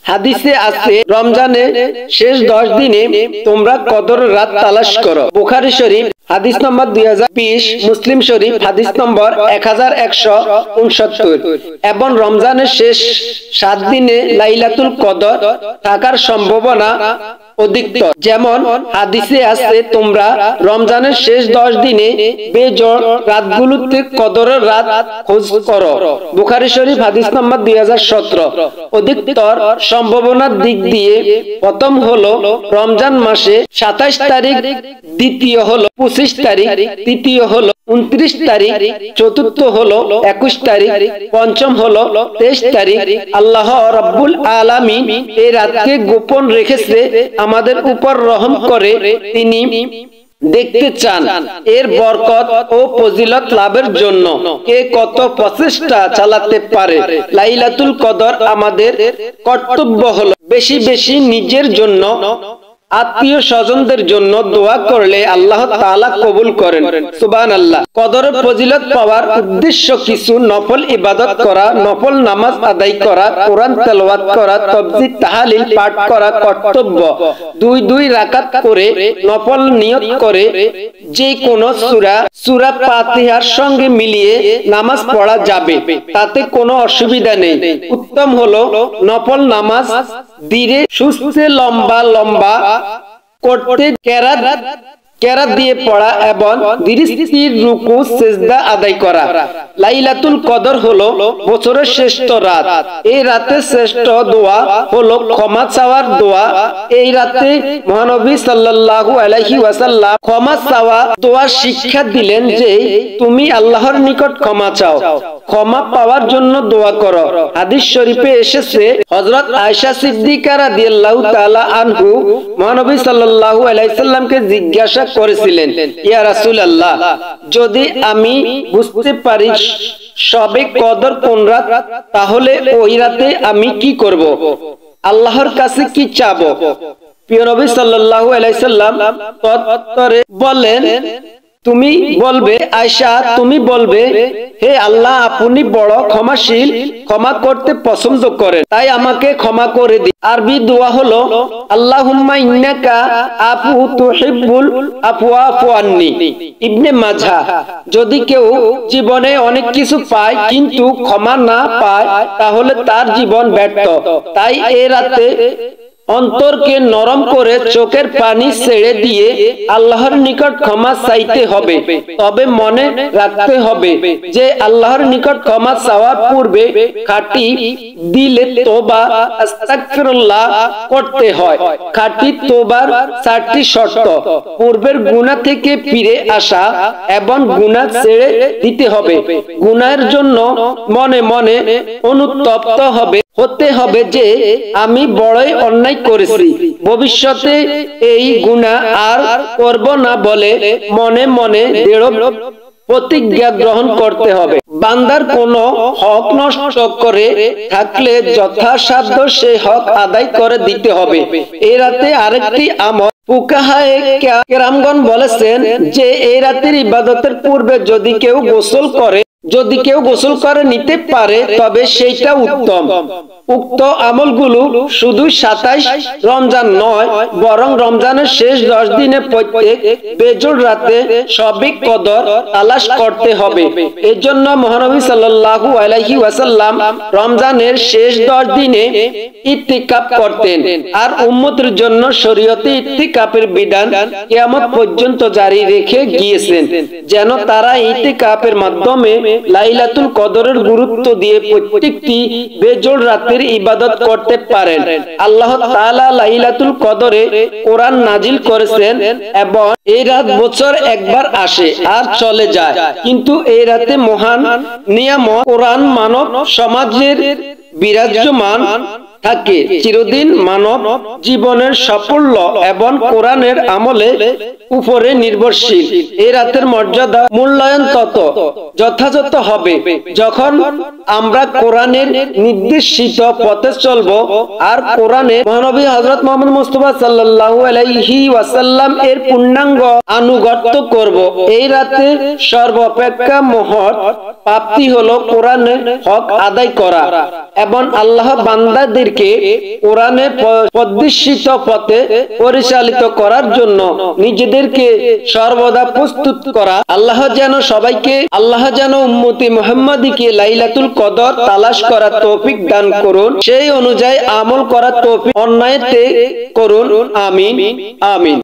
হাদিসে আছে রমজানের শেষ 10 দিনে তোমরা কদর রাত তালাশ করো। বুখারী শরীফ হাদিস নম্বর 2020, মুসলিম শরীফ হাদিস নম্বর 1169। এবং রমজানের শেষ 7 দিনে লাইলাতুল কদর থাকার সম্ভাবনা অধিকতর। যেমন হাদিসে আছে তোমরা রমজানের শেষ 10 দিনে বেজোড় রাতগুলোতে কদরের রাত খোঁজ করো। বুখারী শরীফ হাদিস নম্বর 2017। অধিকতর সম্ভাবনার দিক দিয়ে প্রথম হলো রমজান মাসে 27 তারিখ, দ্বিতীয় হলো 25 তারিখ, তৃতীয় হলো 29 তারিখ, চতুর্থ হলো 21 তারিখ, পঞ্চম হলো 23 তারিখ। আল্লাহ রাব্বুল আলামিন এই রাতকে গোপন রেখেছে আমাদের উপর রহম করে তিনি দেখতে চান এর বরকত ও ফজিলত লাভের জন্য কে কত প্রচেষ্টা চালাতে পারে। লাইলাতুল কদর আমাদের কর্তব্য হলো বেশি বেশি নিজের জন্য, আত্মীয় স্বজনদের জন্য দোয়া করলে আল্লাহ তাআলা কবুল করেন। সুবহানাল্লাহ। কদরের ফজিলত পাওয়ার উদ্দেশ্য কিছু নফল ইবাদত করা, নফল নামাজ আদায় করা, কোরআন তেলাওয়াত করা, তাসবিহ তাহলিল পাঠ করা কর্তব্য। 2 রাকাত করে নফল নিয়ত করে যে কোনো সূরা ফাতিহার সঙ্গে মিলিয়ে নামাজ পড়া যাবে, তাতে কোনো অসুবিধা নেই। উত্তম হলো নফল নামাজ ধীরে সুস্থে লম্বা লম্বা করতে কেরাত দিয়ে পড়া এবং ধীরে স্থির রুকু সিজদা আদায় করা। লাইলাতুল কদর হলো বছরের শ্রেষ্ঠ রাত। এই রাতে শ্রেষ্ঠ দোয়া হলো ক্ষমা চাওয়ার দোয়া। এই রাতে মহানবী সাল্লাল্লাহু আলাইহি ওয়াসাল্লাম ক্ষমা চাওয়া দোয়া শিক্ষা দিলেন যে তুমি আল্লাহর নিকট ক্ষমা চাও, ক্ষমা পাওয়ার জন্য দোয়া করো। হাদিস শরীফে এসেছে হযরত আয়েশা সিদ্দিকা রাদিয়াল্লাহু তাআলা আনহু মহানবী সাল্লাল্লাহু আলাইহি সাল্লামকে জিজ্ঞাসা করেছিলেন, ইয়া রাসূলুল্লাহ, যদি আমি বুঝতে পারি সবে কদর কোন রাত, তাহলে ওই রাতে আমি কি করব? আল্লাহর কাছে কি চাবো? প্রিয় নবী সাল্লাল্লাহু আলাইহি সাল্লাম তৎপরে বলেন, তুমি বলবে আয়েশা, তুমি বলবে হে আল্লাহ, আপনি বড় ক্ষমাশীল, ক্ষমা করতে পছন্দ করেন, তাই আমাকে ক্ষমা করে দিন। আরবি দোয়া হলো আল্লাহুম্মা ইন্নাকা আফু তুহিব্বুল আফওয়া ফাফু আন্নি। ইবনে মাজাহ। যদি কেউ জীবনে অনেক কিছু পায় কিন্তু ক্ষমা না পায় তাহলে তার জীবন ব্যর্থ। তাই এই রাতে অন্তরকে নরম করে চোখের পানি ছেড়ে দিয়ে আল্লাহর নিকট ক্ষমা চাইতে হবে। তবে মনে রাখতে হবে যে আল্লাহর নিকট ক্ষমা চাওয়ার পূর্বে খাঁটি দিলে তওবা আস্তাগফিরুল্লাহ করতে হয়। খাঁটি তওবার 4টি শর্ত: পূর্বের গুনাহ থেকে ফিরে আসা এবং গুনাহ ছেড়ে দিতে হবে। গুনাহের জন্য মনে মনে অনুতপ্ত হতে হবে যে আমি বড়ই অন্যায় করেছি, ভবিষ্যতে এই গুনাহ আর করব না বলে মনে মনে দৃঢ় প্রতিজ্ঞা গ্রহণ করতে হবে। বান্দার কোনো হক নষ্ট করে থাকলে যথাসাধ্য সেই হক আদায় করে দিতে হবে। এই রাতে আরেকটি আমল ফুকাহায়ে কেরামগণ বলেছেন যে এই রাতের ইবাদতের পূর্বে যদি কেউ গোসল করে নিতে পারে তবে সেইটা উত্তম। উক্ত আমলগুলো শুধু 27 রমজান নয়, বরং রমজানের শেষ 10 দিনে প্রত্যেক বেজোড় রাতে সবে কদর তালাশ করতে হবে। এর জন্য মহানবী সাল্লাল্লাহু আলাইহি ওয়াসাল্লাম রমজানের শেষ 10 দিনে ইতিকাফ করতেন। আর উম্মতের জন্য শরীয়তে ইতিকাফের বিধান কিয়ামত পর্যন্ত জারি রেখে গিয়েছেন, যেন তারা ইতিকাফের মাধ্যমে লাইলাতুল কদরের গুরুত্ব দিয়ে প্রত্যেকটি বেজোড় রাতের ইবাদত করতে পারেন। আল্লাহ তাআলা লাইলাতুল কদরে কোরআন নাজিল করেছেন এবং এই রাত বছর একবার আসে আর চলে যায়, কিন্তু এই রাতে মহান নিয়ামত কোরআন মানব সমাজের বিরাজমান থাকে চিরদিন। মানব জীবনের সাফল্য এবং কোরআনের আমলে উপরে নির্ভরশীল। এই রাতের মর্যাদা মূল্যায়ন তত যথাযথ হবে যখন আমরা কোরআনের নির্দেশিত পথে চলব আর কোরআনে মহানবী হযরত মুহাম্মদ মুস্তাফা সাল্লাল্লাহু আলাইহি ওয়াসাল্লাম এর পূর্ণাঙ্গ আনুগত্য করব। এই রাতে সর্বাপেক্ষা মহৎ প্রাপ্তি হলো কোরআনের হক আদায় করা এবং আল্লাহ বান্দাদেরকে নিজেদেরকে কোরআনের প্রতিষ্ঠিত পথে পরিচালিত করার জন্য নিজেদেরকে সর্বদা প্রস্তুত করা। আল্লাহ যেন উম্মতি মুহাম্মাদীকে লাইলাতুল কদর তালাশ করার তৌফিক দান করুন, সেই অনুযায়ী আমল করার তৌফিক অন্যায়তে করুন। আমিন আমিন।